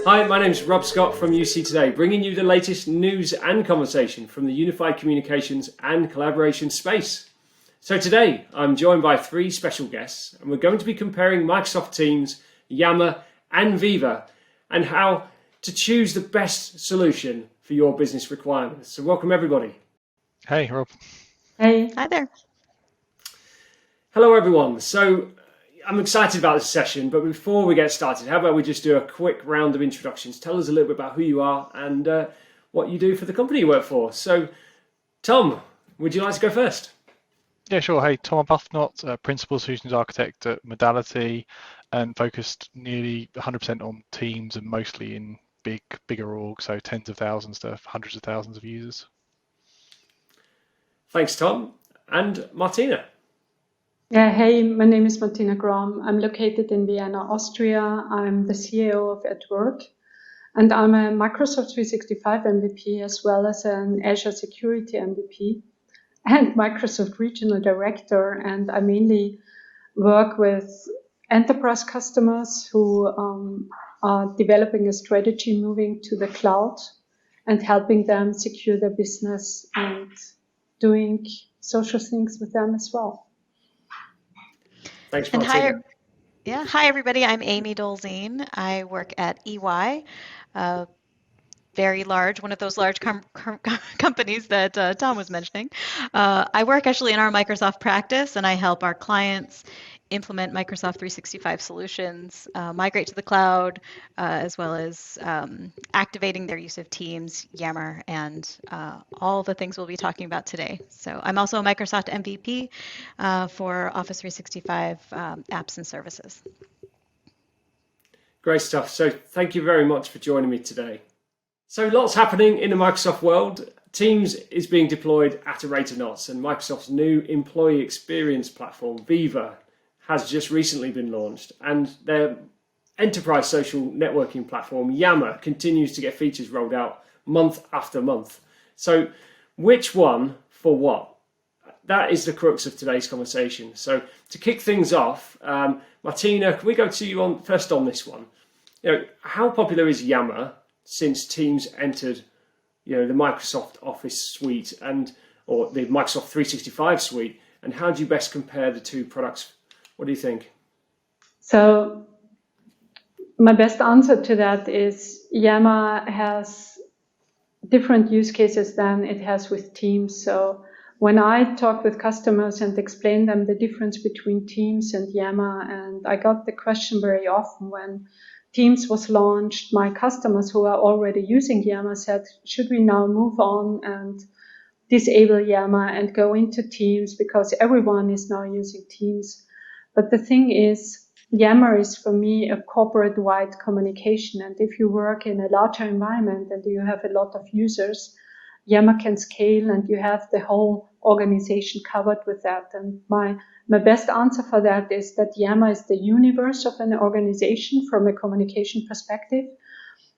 Hi, my name is Rob Scott from UC Today, bringing you the latest news and conversation from the unified communications and collaboration space. So today, I'm joined by three special guests, and we're going to be comparing Microsoft Teams, Yammer, and Viva, and how to choose the best solution for your business requirements. So welcome, everybody. Hey, Rob. Hey. Hi there. Hello, everyone. So I'm excited about this session, but before we get started, how about we just do a quick round of introductions? Tell us a little bit about who you are and what you do for the company you work for. So, Tom, would you like to go first? Yeah, sure. Hey, Tom Arbuthnot, Principal Solutions Architect at Modality, and focused nearly 100% on Teams and mostly in bigger orgs, so tens of thousands to hundreds of thousands of users. Thanks, Tom. And Martina. Yeah, hey, my name is Martina Grom. I'm located in Vienna, Austria. I'm the CEO of atwork, and I'm a Microsoft 365 MVP as well as an Azure Security MVP and Microsoft Regional Director. And I mainly work with enterprise customers who are developing a strategy moving to the cloud and helping them secure their business and doing social things with them as well. Thanks, And Martina. hi everybody. I'm Amy Dolzine. I work at EY, very large, one of those large companies that Tom was mentioning. I work actually in our Microsoft practice, and I help our clients implement Microsoft 365 solutions, migrate to the cloud, as well as activating their use of Teams, Yammer, and all the things we'll be talking about today. So I'm also a Microsoft MVP for Office 365 apps and services. Great stuff. So thank you very much for joining me today. So lots happening in the Microsoft world. Teams is being deployed at a rate of knots, and Microsoft's new employee experience platform, Viva, has just recently been launched, and their enterprise social networking platform, Yammer, continues to get features rolled out month after month. So which one for what? That is the crux of today's conversation. So to kick things off, Martina, can we go to you first on this one? How popular is Yammer since Teams entered the Microsoft Office suite or the Microsoft 365 suite, and how do you best compare the two products? What do you think? So my best answer to that is Yammer has different use cases than it has with Teams. So when I talk with customers and explain them the difference between Teams and Yammer, and I got the question very often when Teams was launched, my customers who are already using Yammer said, should we now move on and disable Yammer and go into Teams because everyone is now using Teams? But the thing is, Yammer is for me a corporate-wide communication. And if you work in a larger environment and you have a lot of users, Yammer can scale and you have the whole organization covered with that. And my best answer for that is that Yammer is the universe of an organization from a communication perspective.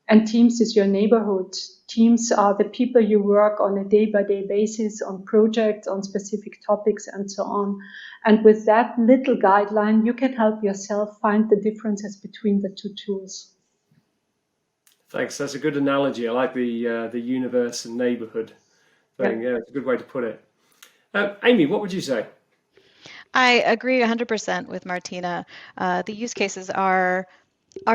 And Teams is your neighborhood. Teams are the people you work on a day-by-day basis on projects, on specific topics, and so on. And with that little guideline, you can help yourself find the differences between the two tools. Thanks. That's a good analogy. I like the universe and neighborhood thing. Yeah, it's a good way to put it. Amy, what would you say? I agree 100% with Martina. The use cases are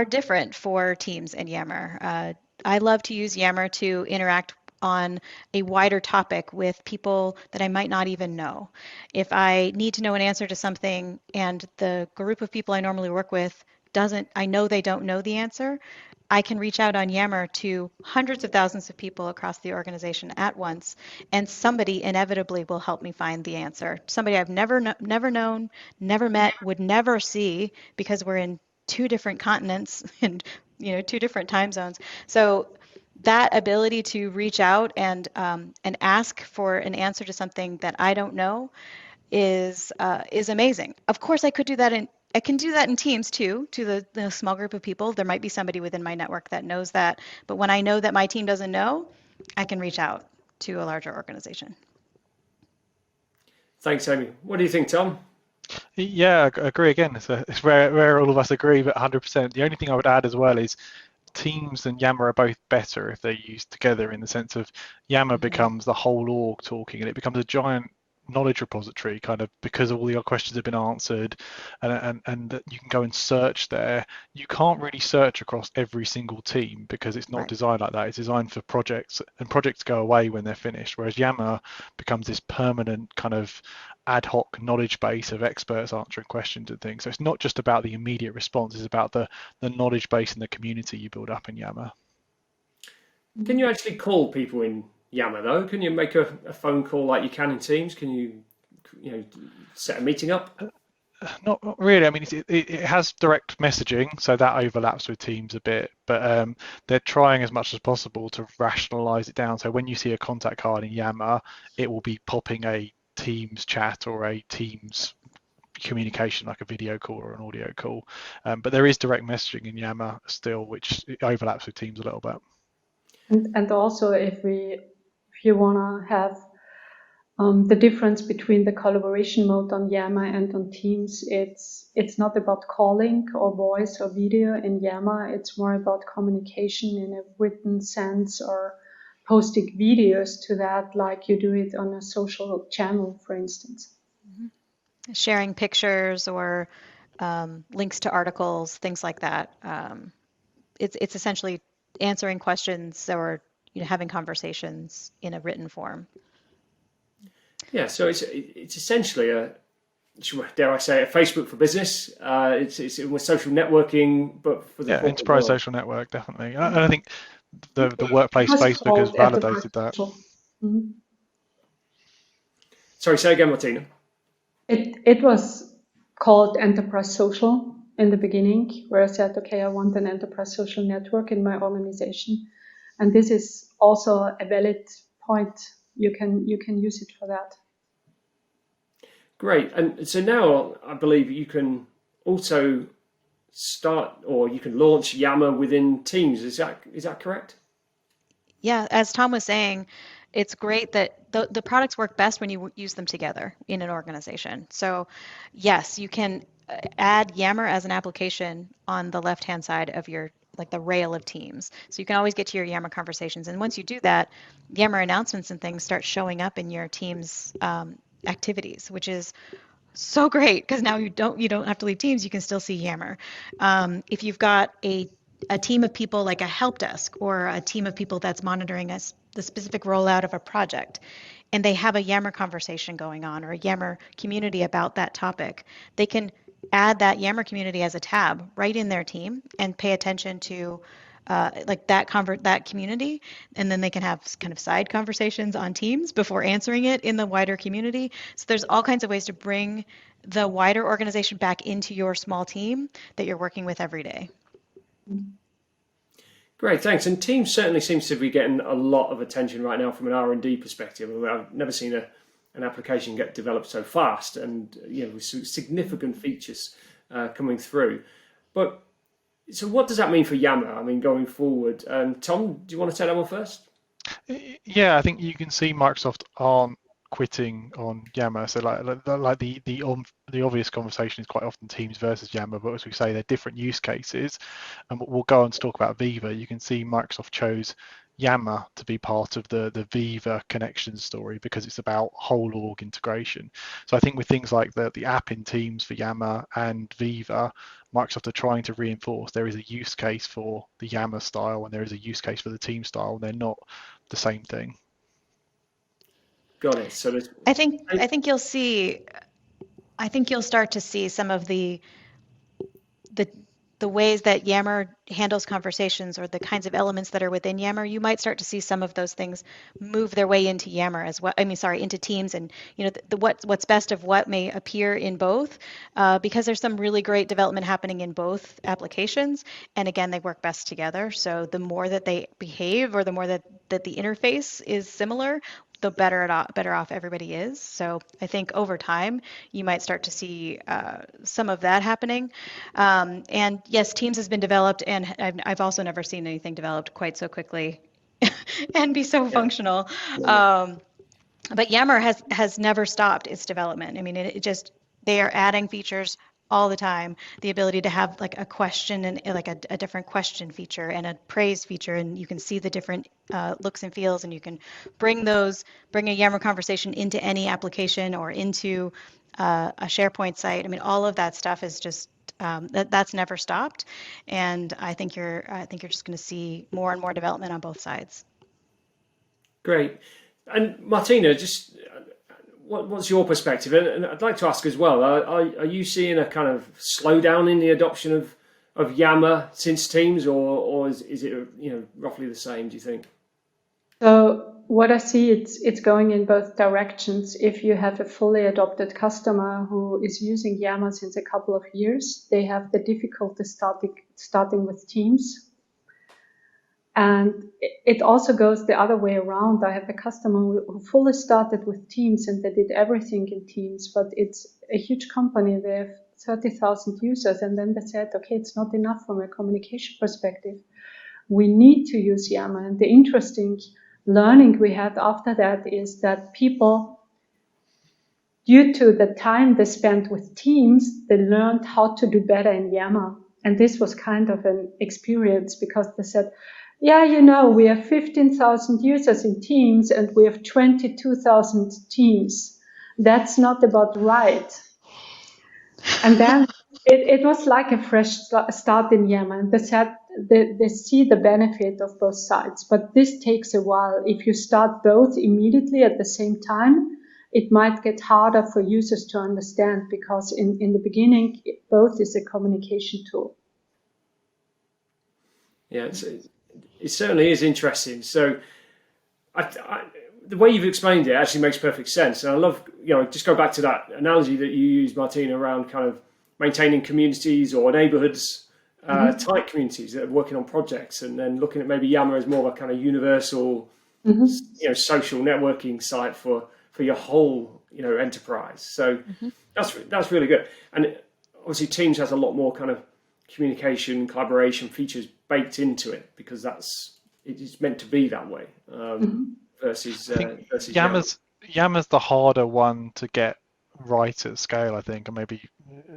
different for Teams and Yammer. I love to use Yammer to interact on a wider topic with people that I might not even know. If I need to know an answer to something and the group of people I normally work with I know they don't know the answer, I can reach out on Yammer to hundreds of thousands of people across the organization at once, and somebody inevitably will help me find the answer. Somebody I've never known, never met, would never see because we're in two different continents and two different time zones. So that ability to reach out and ask for an answer to something that I don't know is amazing. Of course, I can do that in Teams too, to the small group of people. There might be somebody within my network that knows that, but when I know that my team doesn't know, I can reach out to a larger organization. Thanks, Amy. What do you think, Tom? Yeah, I agree again. It's rare all of us agree, but 100%. The only thing I would add as well is Teams and Yammer are both better if they're used together, in the sense of Yammer becomes the whole org talking, and it becomes a giant knowledge repository, kind of, because all your questions have been answered, and that you can go and search there. You can't really search across every single team because it's not designed like that. It's designed for projects, and projects go away when they're finished, whereas Yammer becomes this permanent kind of ad hoc knowledge base of experts answering questions and things. So it's not just about the immediate response, it's about the knowledge base and the community you build up in Yammer. Can you actually call people in Yammer though? Can you make a phone call like you can in Teams? Can you set a meeting up? Not really. I mean, it has direct messaging, so that overlaps with Teams a bit, but they're trying as much as possible to rationalize it down. So when you see a contact card in Yammer, it will be popping a Teams chat or a Teams communication, like a video call or an audio call. But there is direct messaging in Yammer still, which overlaps with Teams a little bit. And also, if you want to have the difference between the collaboration mode on Yammer and on Teams, it's not about calling or voice or video in Yammer. It's more about communication in a written sense, or posting videos to that, like you do it on a social channel, for instance. Sharing pictures or links to articles, things like that. It's essentially answering questions or having conversations in a written form. Yeah, so it's essentially dare I say, a Facebook for business. It's with social networking, but for the enterprise world. social network, definitely. And I think the workplace Facebook has validated that. Mm-hmm. Sorry, say again, Martina. It was called Enterprise Social in the beginning, where I said, okay, I want an enterprise social network in my organization, and this is also a valid point. You can use it for that. Great, and so now I believe you can also start, or you can launch Yammer within Teams. Is that correct? Yeah, as Tom was saying, it's great that the products work best when you use them together in an organization. So yes, you can add Yammer as an application on the left-hand side of your, like, the rail of Teams. So you can always get to your Yammer conversations. And once you do that, Yammer announcements and things start showing up in your Teams activities, which is so great, because now you don't have to leave Teams. You can still see Yammer. If you've got a team of people, like a help desk, or a team of people that's monitoring the specific rollout of a project, and they have a Yammer conversation going on, or a Yammer community about that topic, they can add that Yammer community as a tab right in their team and pay attention to like that community, and then they can have kind of side conversations on Teams before answering it in the wider community. So there's all kinds of ways to bring the wider organization back into your small team that you're working with every day. Great, thanks. And Teams certainly seems to be getting a lot of attention right now from an R&D perspective. I mean, I've never seen an application get developed so fast, and with significant features coming through. But so what does that mean for Yammer? I mean, going forward, Tom, do you want to take that one first? Yeah, I think you can see Microsoft aren't quitting on Yammer. So like the obvious conversation is quite often Teams versus Yammer, but as we say, they're different use cases. And we'll go on to talk about Viva. You can see Microsoft chose Yammer to be part of the Viva connection story because it's about whole org integration. So I think with things like the app in Teams for Yammer and Viva, Microsoft are trying to reinforce there is a use case for the Yammer style and there is a use case for the Team style. They're not the same thing. Got it. So I think you'll start to see some of the ways that Yammer handles conversations, or the kinds of elements that are within Yammer. You might start to see some of those things move their way into Yammer as well. Into Teams, and what's best of what may appear in both, because there's some really great development happening in both applications. And again, they work best together. So the more that they behave, or the more that the interface is similar, the better off everybody is. So I think over time, you might start to see some of that happening. And yes, Teams has been developed, and I've also never seen anything developed quite so quickly and be so functional. But Yammer has never stopped its development. I mean, they are adding features all the time, the ability to have like a question and like a different question feature and a praise feature, and you can see the different looks and feels, and you can bring a Yammer conversation into any application or into a SharePoint site. I mean, all of that stuff is just that's never stopped, and I think you're just going to see more and more development on both sides. Great. And Martina, just what's your perspective? And I'd like to ask as well, are you seeing a kind of slowdown in the adoption of Yammer since Teams, or is it roughly the same, do you think? So what I see, it's going in both directions. If you have a fully adopted customer who is using Yammer since a couple of years, they have the difficulty starting with Teams. And it also goes the other way around. I have a customer who fully started with Teams and they did everything in Teams, but it's a huge company. They have 30,000 users. And then they said, okay, it's not enough from a communication perspective. We need to use Yammer. And the interesting learning we had after that is that people, due to the time they spent with Teams, they learned how to do better in Yammer. And this was kind of an experience because they said, yeah, we have 15,000 users in Teams and we have 22,000 teams. That's not about right. And then it was like a fresh start in Yammer. And they said they see the benefit of both sides. But this takes a while. If you start both immediately at the same time, it might get harder for users to understand because in the beginning, both is a communication tool. Yeah, it certainly is interesting. So the way you've explained it actually makes perfect sense. And I love, just go back to that analogy that you used, Martina, around kind of maintaining communities or neighborhoods, tight communities that are working on projects, and then looking at maybe Yammer as more of a kind of universal, social networking site for your whole, enterprise. So that's really good. And obviously Teams has a lot more kind of communication, collaboration features baked into it because it is meant to be that way. Versus Yammer's the harder one to get right at scale, I think, and maybe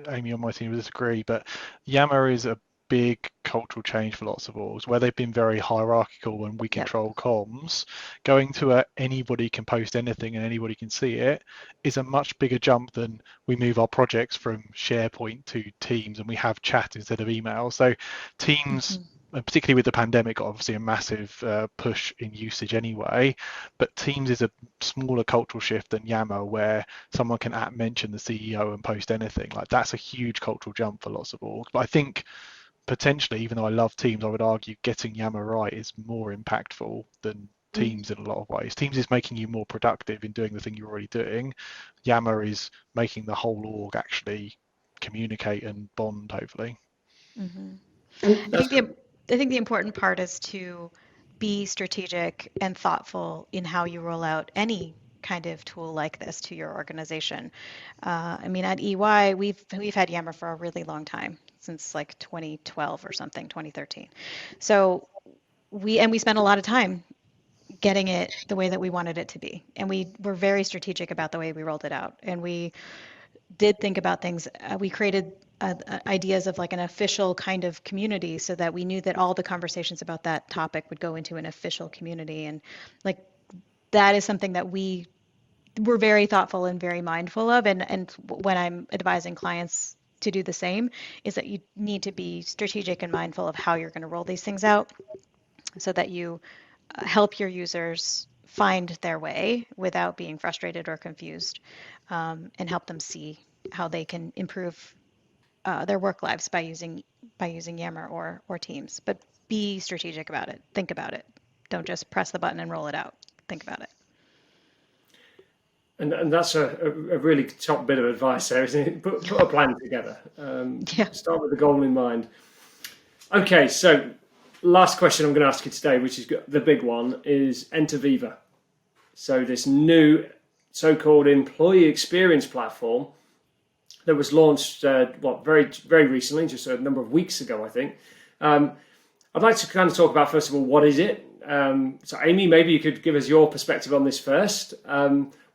Amy on my team will disagree, but Yammer is a big cultural change for lots of orgs where they've been very hierarchical and we control comms. Going to anybody can post anything and anybody can see it is a much bigger jump than we move our projects from SharePoint to Teams and we have chat instead of email. So Teams, particularly with the pandemic, obviously a massive push in usage anyway, but Teams is a smaller cultural shift than Yammer where someone can mention the CEO and post anything. Like that's a huge cultural jump for lots of orgs. But I think potentially, even though I love Teams, I would argue getting Yammer right is more impactful than Teams in a lot of ways. Teams is making you more productive in doing the thing you're already doing. Yammer is making the whole org actually communicate and bond, hopefully. I think the important part is to be strategic and thoughtful in how you roll out any kind of tool like this to your organization. I mean, at EY, we've had Yammer for a really long time, since like 2012 or something, 2013. So we spent a lot of time getting it the way that we wanted it to be, and we were very strategic about the way we rolled it out, and we did think about things. We created ideas of like an official kind of community so that we knew that all the conversations about that topic would go into an official community, and like that is something that we were very thoughtful and very mindful of, and when I'm advising clients to do the same is that you need to be strategic and mindful of how you're going to roll these things out so that you help your users find their way without being frustrated or confused, and help them see how they can improve their work lives by using Yammer or Teams. But be strategic about it. Think about it. Don't just press the button and roll it out. Think about it. And that's a really top bit of advice there, isn't it? Put a plan together. Start with the goal in mind. Okay, so last question I'm going to ask you today, which is the big one, is Enter Viva. So this new so-called employee experience platform that was launched, very, very recently, just a number of weeks ago, I think. I'd like to kind of talk about, first of all, what is it? So Amy, maybe you could give us your perspective on this first.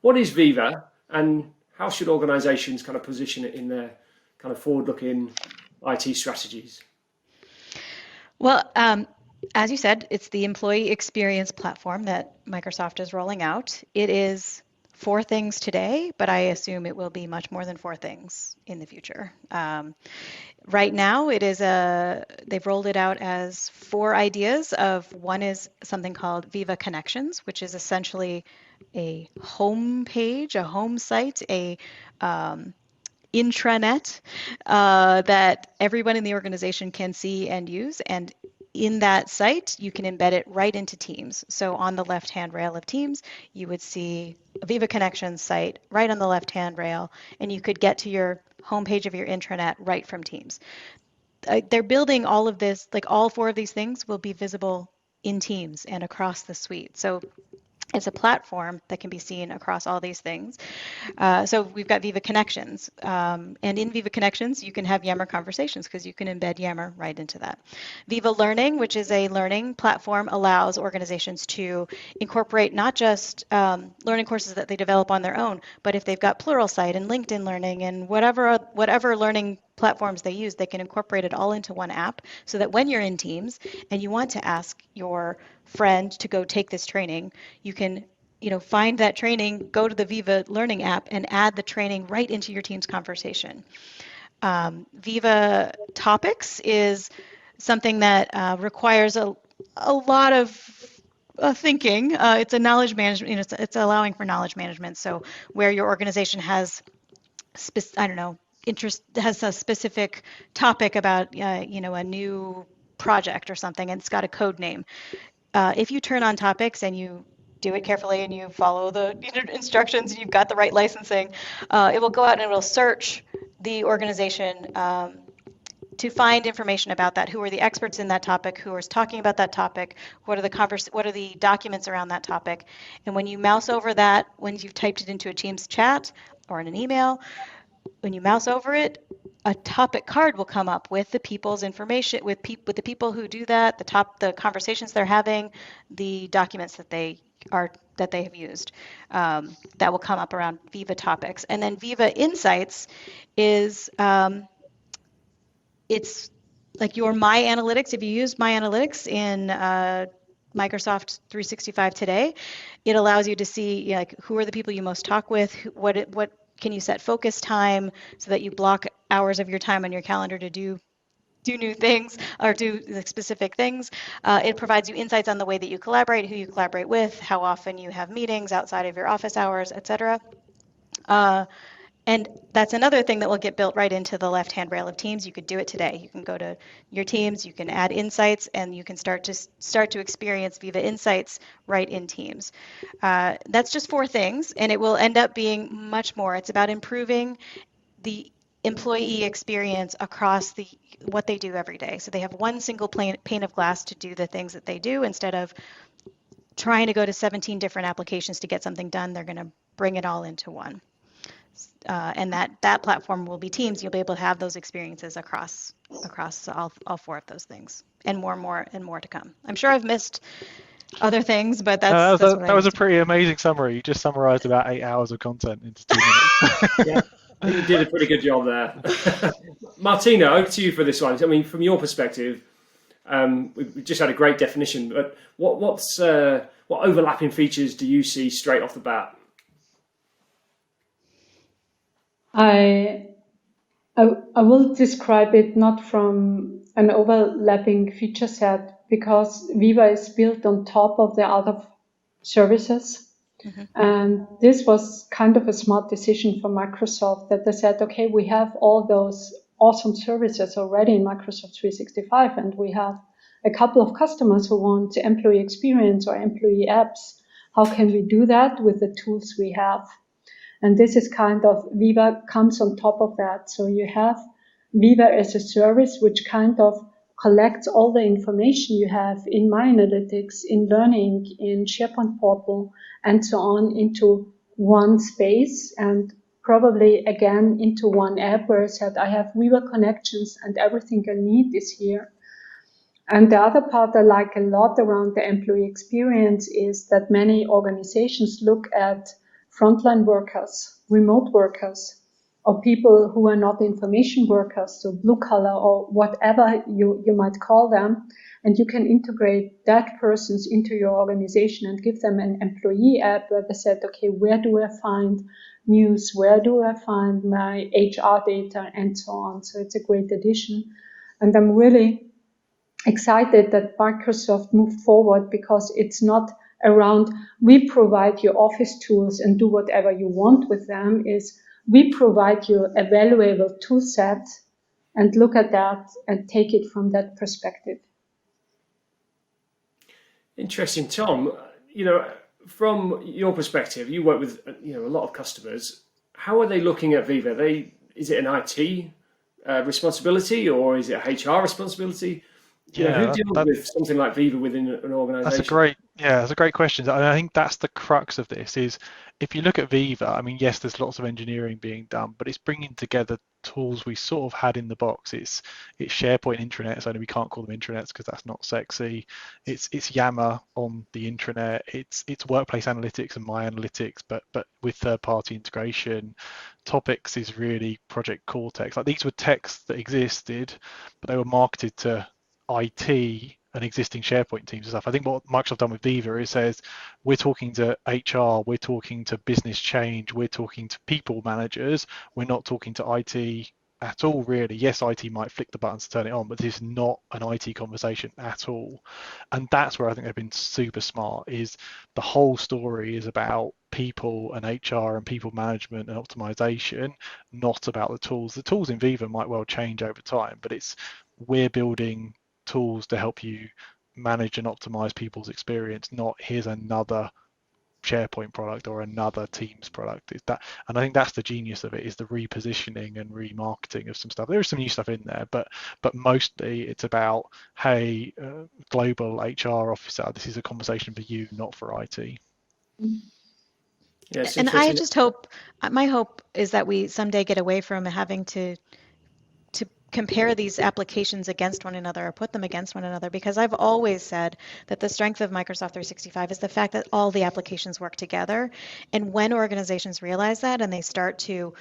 What is Viva, and how should organizations kind of position it in their kind of forward-looking IT strategies? Well, as you said, it's the employee experience platform that Microsoft is rolling out. It is 4 things today, but I assume it will be much more than 4 things in the future. Right now, they've rolled it out as 4 ideas. One is something called Viva Connections, which is essentially a home page, a home site, a intranet that everyone in the organization can see and use. And in that site, you can embed it right into Teams. So on the left-hand rail of Teams, you would see a Viva Connections site right on the left-hand rail, and you could get to your homepage of your intranet right from Teams. They're building all of this, like all 4 of these things will be visible in Teams and across the suite. So it's a platform that can be seen across all these things. So we've got Viva Connections. And in Viva Connections, you can have Yammer conversations because you can embed Yammer right into that. Viva Learning, which is a learning platform, allows organizations to incorporate not just learning courses that they develop on their own, but if they've got Pluralsight and LinkedIn Learning and whatever learning platforms they use, they can incorporate it all into one app so that when you're in Teams and you want to ask your friend to go take this training, you can find that training, go to the Viva Learning app and add the training right into your Teams conversation. Viva Topics is something that requires a lot of thinking. It's a knowledge management, it's allowing for knowledge management. So where your organization has interest, has a specific topic about a new project or something, and it's got a code name. If you turn on Topics and you do it carefully and you follow the instructions and you've got the right licensing, it will go out and it will search the organization to find information about that. Who are the experts in that topic? Who is talking about that topic? What are the documents around that topic? And when you mouse over that, when you've typed it into a Teams chat or in an email, when you mouse over it, a topic card will come up with the people's information, with the people who do that, the conversations they're having, the documents that they have used. That will come up around Viva Topics. And then Viva Insights is it's like your My Analytics. If you use My Analytics in Microsoft 365 today, it allows you to see who are the people you most talk with, what can you set focus time so that you block hours of your time on your calendar to do new things or do specific things. It provides you insights on the way that you collaborate, who you collaborate with, how often you have meetings outside of your office hours, etc. And that's another thing that will get built right into the left-hand rail of Teams. You could do it today. You can go to your Teams, you can add insights, and you can start to experience Viva Insights right in Teams. That's just 4 things, and it will end up being much more. It's about improving the employee experience across what they do every day. So they have one single pane of glass to do the things that they do instead of trying to go to 17 different applications to get something done. They're going to bring it all into one. And that platform will be Teams. You'll be able to have those experiences across all 4 of those things, and more to come. I'm sure I've missed other things, but that was a pretty amazing summary. You just summarized about 8 hours of content into 2 minutes. Yeah, you did a pretty good job there. Martina, over to you for this one. I mean, from your perspective, we've just had a great definition, but what overlapping features do you see straight off the bat? I will describe it not from an overlapping feature set, because Viva is built on top of the other services. Mm-hmm. And this was kind of a smart decision for Microsoft, that they said, okay, we have all those awesome services already in Microsoft 365, and we have a couple of customers who want employee experience or employee apps. How can we do that with the tools we have? And this is kind of, Viva comes on top of that. So you have Viva as a service, which kind of collects all the information you have in My Analytics, in Learning, in SharePoint Portal, and so on into one space, and probably again into one app where I said I have Viva connections and everything I need is here. And the other part I like a lot around the employee experience is that many organizations look at frontline workers, remote workers, or people who are not information workers, so blue collar or whatever you might call them. And you can integrate that persons into your organization and give them an employee app where they said, okay, where do I find news? Where do I find my HR data and so on? So it's a great addition. And I'm really excited that Microsoft moved forward, because it's not around we provide you office tools and do whatever you want with them. Is we provide you a valuable tool set and look at that and take it from that perspective. Interesting, Tom. From your perspective, you work with a lot of customers. How are they looking at Viva? Is it an IT responsibility, or is it a HR responsibility? Who deals with something like Viva within an organization? That's a great question. I think that's the crux of this. Is if you look at Viva, I mean, yes, there's lots of engineering being done, but it's bringing together tools we sort of had in the box. It's SharePoint intranets, only we can't call them intranets because that's not sexy. It's Yammer on the intranet. It's workplace analytics and my analytics, but with third-party integration. Topics is really Project Cortex. Like, these were techs that existed, but they were marketed to IT and existing SharePoint teams and stuff. I think what Microsoft done with Viva is says we're talking to HR, we're talking to business change, we're talking to people managers, we're not talking to IT at all, really. Yes, IT might flick the buttons to turn it on, but this is not an IT conversation at all. And that's where I think they've been super smart. Is the whole story is about people and HR and people management and optimization, not about the tools. The tools in Viva might well change over time, but we're building tools to help you manage and optimize people's experience, not here's another SharePoint product or another Teams product. And I think that's the genius of it, is the repositioning and remarketing of some stuff. There is some new stuff in there, but mostly it's about, hey, global HR officer, this is a conversation for you, not for IT. Yes, and I just hope, my hope is that we someday get away from having to compare these applications against one another or put them against one another, because I've always said that the strength of Microsoft 365 is the fact that all the applications work together. And when organizations realize that and they start to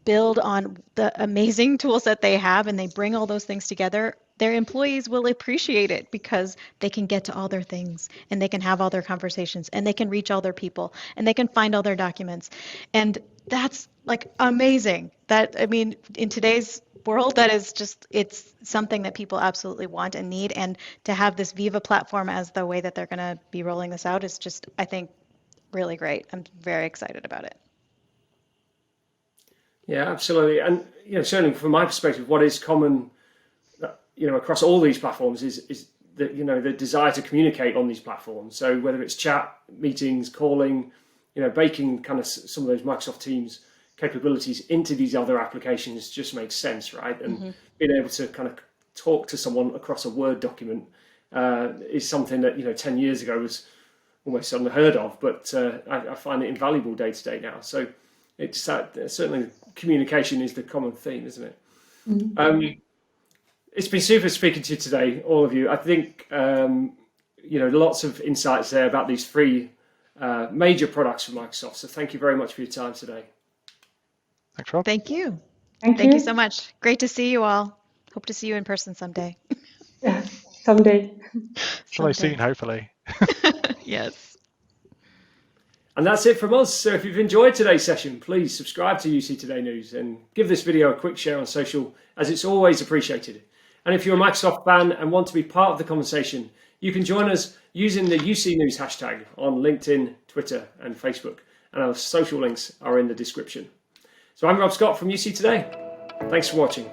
build on the amazing tools that they have and they bring all those things together, their employees will appreciate it, because they can get to all their things and they can have all their conversations and they can reach all their people and they can find all their documents. And that's like amazing. That, I mean, in today's world, that is just, it's something that people absolutely want and need. And to have this Viva platform as the way that they're going to be rolling this out is just, I think, really great. I'm very excited about it. Yeah, absolutely. And certainly from my perspective, what is common across all these platforms is that the desire to communicate on these platforms. So whether it's chat, meetings, calling, baking kind of some of those Microsoft Teams capabilities into these other applications just makes sense, right? And being able to kind of talk to someone across a Word document is something that 10 years ago was almost unheard of, but I find it invaluable day to day now. So it's certainly communication is the common theme, isn't it? It's been super speaking to you today, all of you. I think lots of insights there about these three major products from Microsoft. So thank you very much for your time today. Thanks, Rob. Thank you. Thank you so much. Great to see you all. Hope to see you in person someday. Yeah, someday. Soon, hopefully. Yes. And that's it from us. So if you've enjoyed today's session, please subscribe to UC Today News and give this video a quick share on social, as it's always appreciated. And if you're a Microsoft fan and want to be part of the conversation, you can join us using the UC News hashtag on LinkedIn, Twitter, and Facebook. And our social links are in the description. So I'm Rob Scott from UC Today. Thanks for watching.